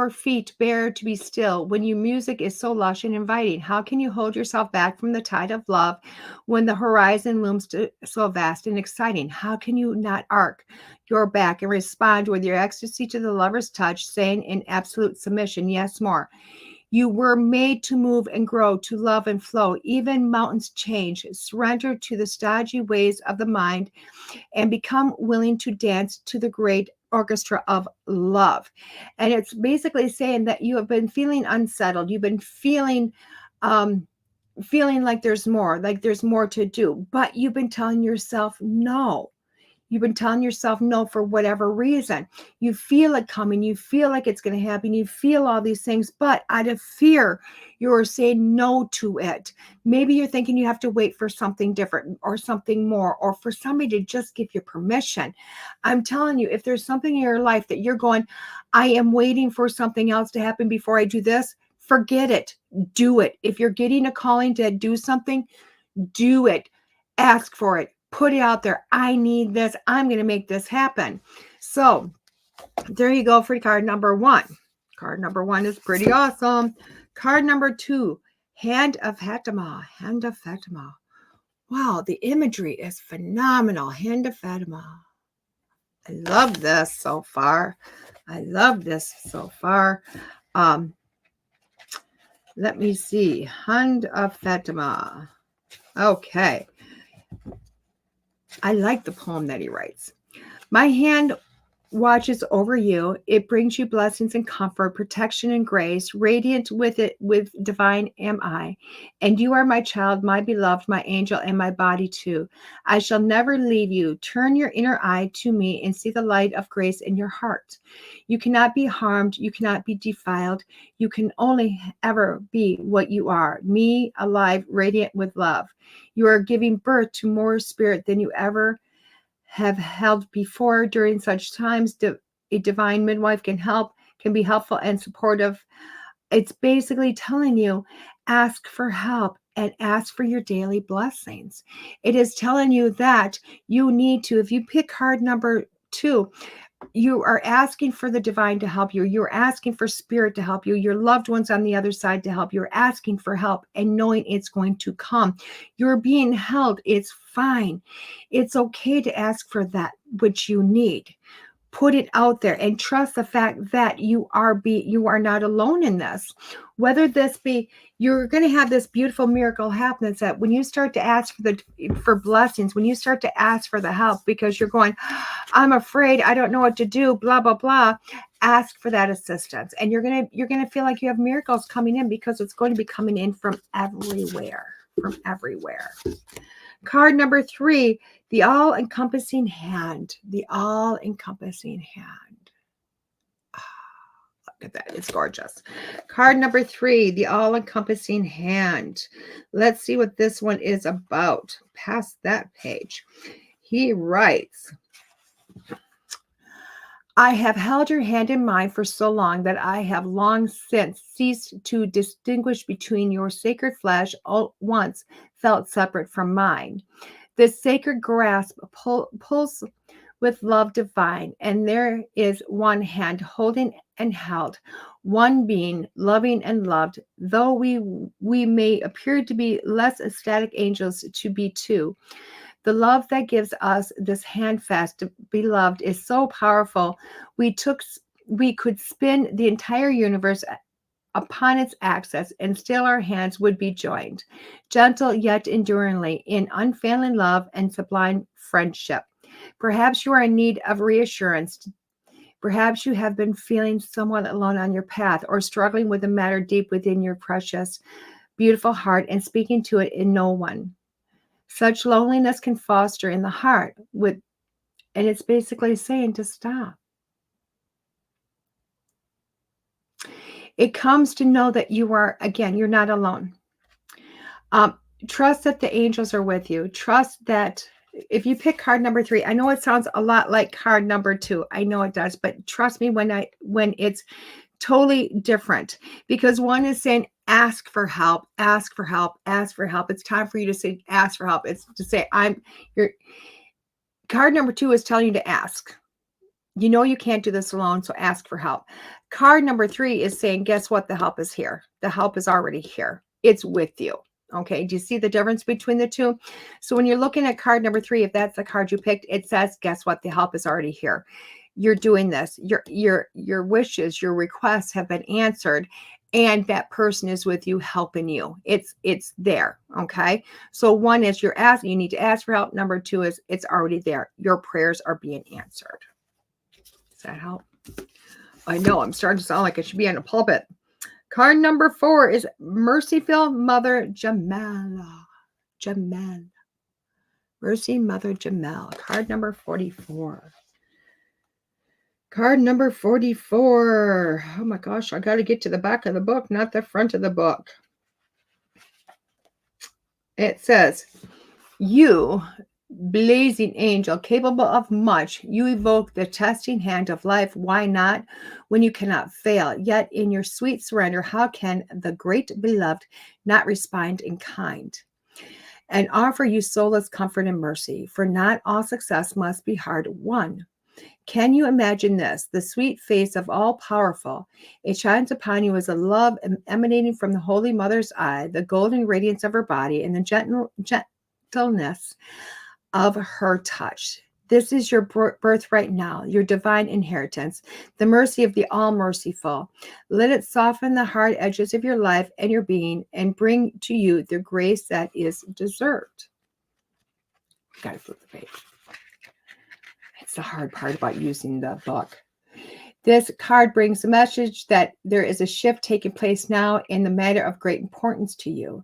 feet bear to be still when your music is so lush and inviting? How can you hold yourself back from the tide of love when the horizon looms so vast and exciting? How can you not arc your back and respond with your ecstasy to the lover's touch, saying in absolute submission, yes, more? You were made to move and grow, to love and flow. Even mountains change. Surrender to the stodgy ways of the mind and become willing to dance to the great orchestra of love. And it's basically saying that you have been feeling unsettled. You've been feeling like there's more to do, but you've been telling yourself no. You've been telling yourself no for whatever reason. You feel it coming. You feel like it's going to happen. You feel all these things, but out of fear, you're saying no to it. Maybe you're thinking you have to wait for something different or something more, or for somebody to just give you permission. I'm telling you, if there's something in your life that you're going, I am waiting for something else to happen before I do this, forget it. Do it. If you're getting a calling to do something, do it. Ask for it. Put it out there. I need this. I'm going to make this happen. So there you go for card number 1. Card number 1 is pretty awesome. Card number 2, Hand of Fatima. Hand of Fatima. Wow, the imagery is phenomenal. Hand of Fatima. I love this so far. I love this so far. Let me see. Hand of Fatima. Okay. I like the poem that he writes. My hand watches over you. It brings you blessings and comfort, protection and grace. Radiant with it, with divine am I. And you are my child, my beloved, my angel, and my body too. I shall never leave you. Turn your inner eye to me and see the light of grace in your heart. You cannot be harmed. You cannot be defiled. You can only ever be what you are. Me, alive, radiant with love. You are giving birth to more spirit than you ever have held before. During such times, a divine midwife can be helpful and supportive. It's basically telling you, ask for help and ask for your daily blessings. It is telling you that you need to, if you pick card number 2, you are asking for the divine to help you. You're asking for spirit to help you. Your loved ones on the other side to help. You're asking for help and knowing it's going to come. You're being held. It's fine. It's okay to ask for that which you need. Put it out there and trust the fact that you are not alone in this. Whether this be, you're going to have this beautiful miracle happen, that when you start to ask for blessings, when you start to ask for the help because you're going, I'm afraid, I don't know what to do, blah, blah, blah. Ask for that assistance. And you're going to feel like you have miracles coming in, because it's going to be coming in from everywhere, Card number 3, the all-encompassing hand. The all-encompassing hand. Look at that. It's gorgeous. Card number 3, the all-encompassing hand. Let's see what this one is about. Past that page. He writes, I have held your hand in mine for so long that I have long since ceased to distinguish between your sacred flesh, once felt separate from mine. This sacred grasp pulls with love divine, and there is one hand holding and held, one being loving and loved, though we may appear to be less ecstatic angels to be two. The love that gives us this handfast beloved is so powerful. We could spin the entire universe upon its axis, and still our hands would be joined, gentle yet enduringly, in unfailing love and sublime friendship. Perhaps you are in need of reassurance. Perhaps you have been feeling somewhat alone on your path, or struggling with a matter deep within your precious, beautiful heart and speaking to it in no one. Such loneliness can foster in the heart and it's basically saying to stop. It comes to know that you are, again, you're not alone. Trust that the angels are with you. Trust that if you pick card number 3, I know it sounds a lot like card number 2. I know it does, but trust me when it's totally different, because one is saying, ask for help, ask for help, ask for help. It's time for you to say, ask for help. It's to say, card number 2 is telling you to ask. You know you can't do this alone, so ask for help. Card number 3 is saying, guess what? The help is here. The help is already here. It's with you. Okay. Do you see the difference between the two? So when you're looking at card number 3, if that's the card you picked, it says, guess what? The help is already here. You're doing this. Your wishes, your requests have been answered, and that person is with you, helping you. It's there. Okay. So one is you're asking, you need to ask for help. Number 2 is it's already there. Your prayers are being answered. Does that help? I know I'm starting to sound like I should be on a pulpit. Card number 4 is Merciful Mother Jamala. Mercy Mother Jamel, card number 44. Card number 44. Oh my gosh, I got to get to the back of the book, not the front of the book. It says, you, blazing angel, capable of much, you evoke the testing hand of life. Why not? When you cannot fail, yet in your sweet surrender, how can the great beloved not respond in kind? And offer you solace, comfort, and mercy, for not all success must be hard won. Can you imagine this? The sweet face of all powerful. It shines upon you as a love emanating from the Holy Mother's eye, the golden radiance of her body, and the gentleness of her touch. This is your birth right now, your divine inheritance, the mercy of the all-merciful. Let it soften the hard edges of your life and your being and bring to you the grace that is deserved. Got to flip the page. It's the hard part about using the book. This card brings the message that there is a shift taking place now in the matter of great importance to you.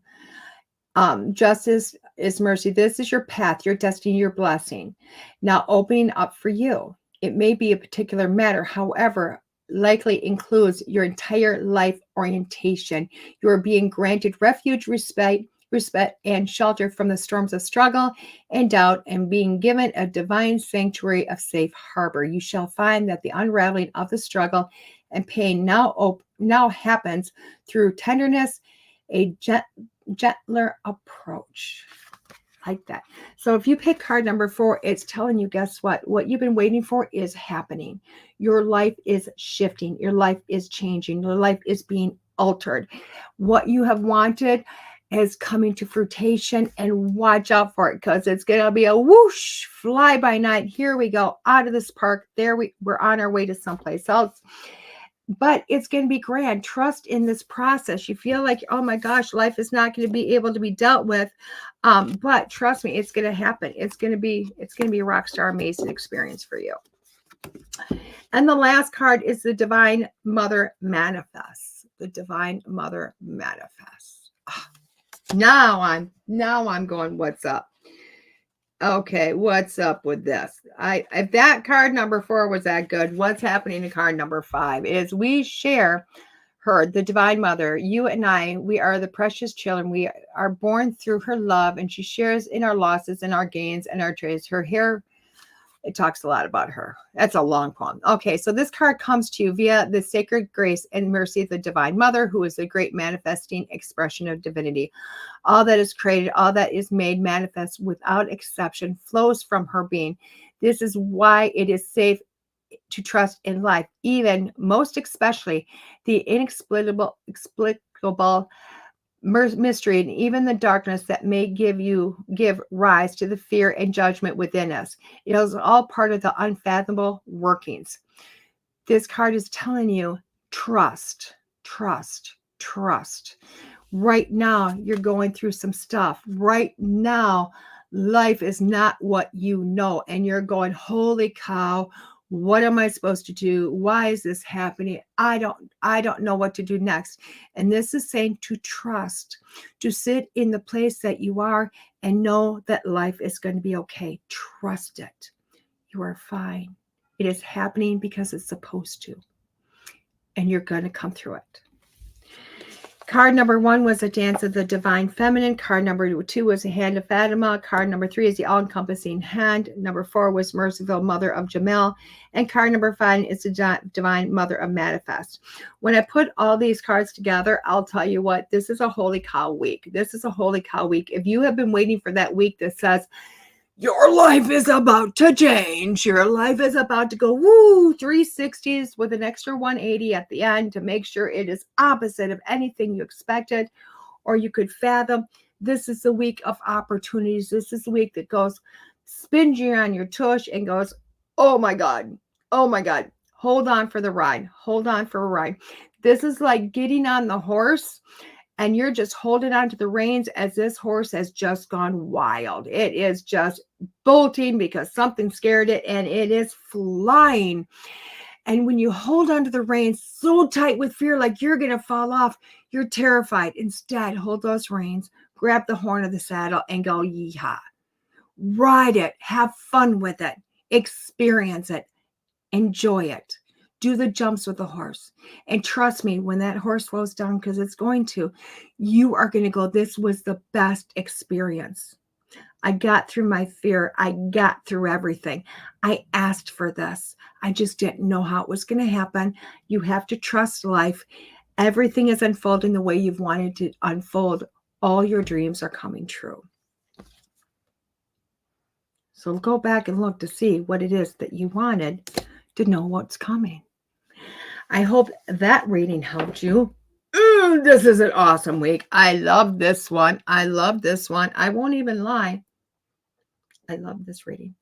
Justice is mercy. This is your path, your destiny, your blessing. Now opening up for you. It may be a particular matter, however, likely includes your entire life orientation. You are being granted refuge, respect, and shelter from the storms of struggle and doubt, and being given a divine sanctuary of safe harbor. You shall find that the unraveling of the struggle and pain now happens through tenderness, a gentler approach. Like that. So if you pick card number 4, it's telling you, guess what? What you've been waiting for is happening. Your life is shifting. Your life is changing. Your life is being altered. What you have wanted is coming to fruition, and watch out for it, because it's going to be a whoosh, fly by night. Here we go, out of this park. There we're on our way to someplace else. But it's going to be grand. Trust in this process. You feel like, oh my gosh, life is not going to be able to be dealt with. But trust me, it's going to happen. It's going to be a rock star amazing experience for you. And the last card is the Divine Mother Manifests. The Divine Mother Manifests. Now I'm going, what's up? Okay, what's up with this? If that card number 4 was that good, what's happening in card number 5 is we share her, the Divine Mother. You and I, we are the precious children. We are born through her love, and she shares in our losses and our gains and our joys. Her hair, it talks a lot about her. That's a long poem. Okay, so this card comes to you via the sacred grace and mercy of the Divine Mother, who is the great manifesting expression of divinity. All that is created, all that is made manifest without exception flows from her being. This is why it is safe to trust in life, even most especially the inexplicable mystery, and even the darkness that may give rise to the fear and judgment within us. It is all part of the unfathomable workings. This card is telling you, trust. Right now, you're going through some stuff. Right now, life is not what you know, and you're going, holy cow, what am I supposed to do? Why is this happening? I don't know what to do next. And this is saying to trust, to sit in the place that you are and know that life is going to be okay. Trust it. You are fine. It is happening because it's supposed to. And you're going to come through it. Card number 1 was a dance of the divine feminine. Card number 2 was a hand of Fatima. Card number 3 is the all-encompassing hand. Number 4 was merciful mother of Jamel. And card number 5 is the divine mother of Manifest. When I put all these cards together, I'll tell you what, this is a holy cow week. This is a holy cow week. If you have been waiting for that week that says, your life is about to change. Your life is about to go, woo, 360s with an extra 180 at the end to make sure it is opposite of anything you expected or you could fathom. This is the week of opportunities. This is the week that goes, spins you on your tush and goes, oh my God, hold on for the ride. Hold on for a ride. This is like getting on the horse and you're just holding on to the reins as this horse has just gone wild. It is just bolting because something scared it and it is flying. And when you hold onto the reins so tight with fear, like you're going to fall off, you're terrified. Instead, hold those reins, grab the horn of the saddle and go, yeehaw. Ride it. Have fun with it. Experience it. Enjoy it. Do the jumps with the horse. And trust me, when that horse slows down, because it's going to, you are going to go, this was the best experience. I got through my fear. I got through everything. I asked for this. I just didn't know how it was going to happen. You have to trust life. Everything is unfolding the way you've wanted to unfold. All your dreams are coming true. So go back and look to see what it is that you wanted to know what's coming. I hope that reading helped you. This is an awesome week. I love this one. I love this one. I won't even lie. I love this reading.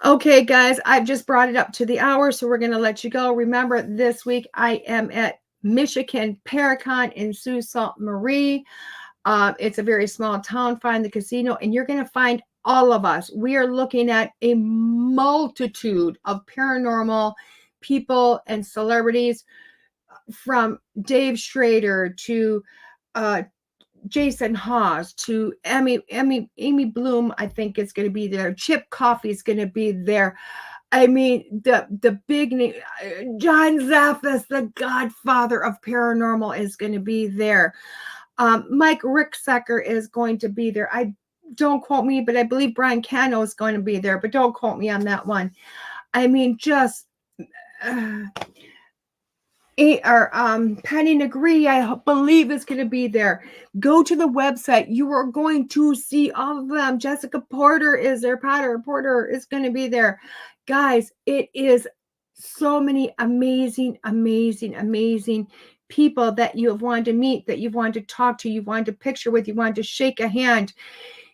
Okay, guys, I've just brought it up to the hour, so we're going to let you go. Remember, this week I am at Michigan Paracon in Sault Ste. Marie. It's a very small town. Find the casino, and you're going to find all of us. We are looking at a multitude of paranormal people and celebrities, from Dave Schrader to Jason Hawes to Amy Bloom, I think is going to be there. Chip Coffey is going to be there. I mean, the big name, John Zaffis, the godfather of paranormal, is going to be there. Mike Ricksecker is going to be there. Don't quote me, but I believe Brian Cano is going to be there, but don't quote me on that one. I mean, just Penny Negree, I believe, is going to be there. Go to the website. You are going to see all of them. Jessica Porter is there. Porter is going to be there. Guys, it is so many amazing, amazing, amazing people that you have wanted to meet, that you've wanted to talk to, you wanted to picture with, you wanted to shake a hand.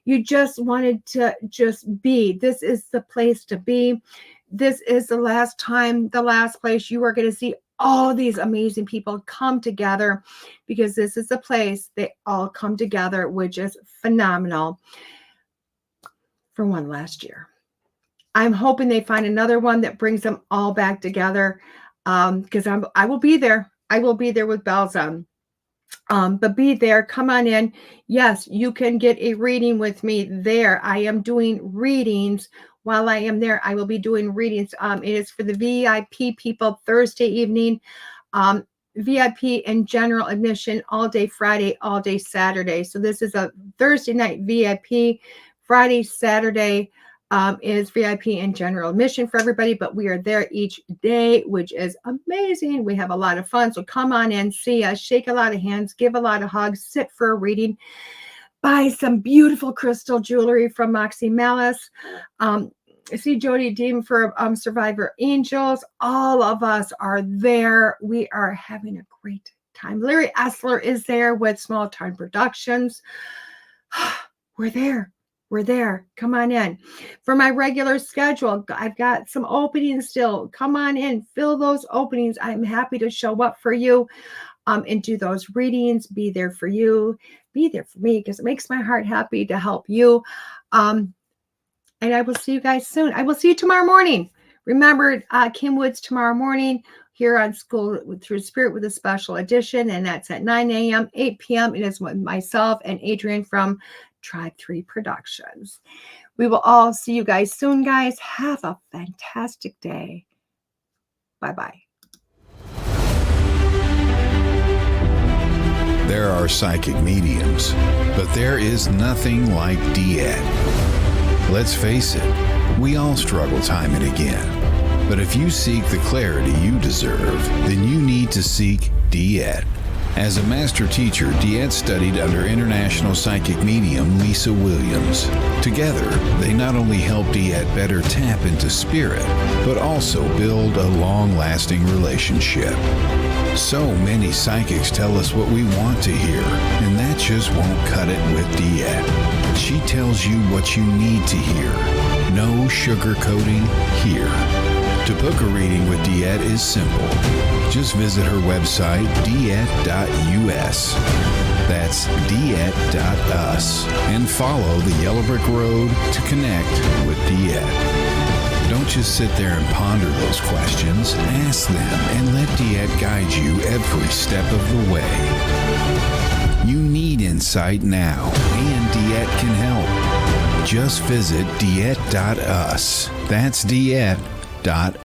You just wanted to just be. This is the place to be. This is the last time, the last place you are going to see all these amazing people come together, because this is the place they all come together, which is phenomenal, for one last year. I'm hoping they find another one that brings them all back together, because I will be there. I will be there with bells on. But be there. Come on in. Yes, you can get a reading with me there. I am doing readings. While I am there, I will be doing readings. It is for the VIP people Thursday evening, VIP and general admission all day Friday, all day Saturday. So this is a Thursday night VIP. Friday, Saturday is VIP and general admission for everybody, but we are there each day, which is amazing. We have a lot of fun. So come on in, see us, shake a lot of hands, give a lot of hugs, sit for a reading. Buy some beautiful crystal jewelry from Moxie Malice. See Jody Deem for Survivor Angels. All of us are there. We are having a great time. Larry Essler is there with Small Time Productions. We're there. We're there. Come on in. For my regular schedule, I've got some openings still. Come on in. Fill those openings. I'm happy to show up for you and do those readings. Be there for you. Be there for me, because it makes my heart happy to help you. And I will see you guys soon. I will see you tomorrow morning. Remember, Kim Woods tomorrow morning here on School Through Spirit with a special edition, and that's at 9 a.m., 8 p.m. It is with myself and Adrian from Tribe 3 Productions. We will all see you guys soon, guys. Have a fantastic day. Bye-bye. There are psychic mediums, but there is nothing like DeEtte. Let's face it, we all struggle time and again. But if you seek the clarity you deserve, then you need to seek DeEtte. As a master teacher, DeEtte studied under international psychic medium Lisa Williams. Together, they not only help DeEtte better tap into spirit, but also build a long-lasting relationship. So many psychics tell us what we want to hear, and that just won't cut it with DeEtte. She tells you what you need to hear. No sugarcoating here. To book a reading with DeEtte is simple. Just visit her website, deette.us. That's deette.us. And follow the Yellow Brick Road to connect with DeEtte. Don't just sit there and ponder those questions. Ask them and let DeEtte guide you every step of the way. You need insight now, and DeEtte can help. Just visit DeEtte.us. That's DeEtte.us.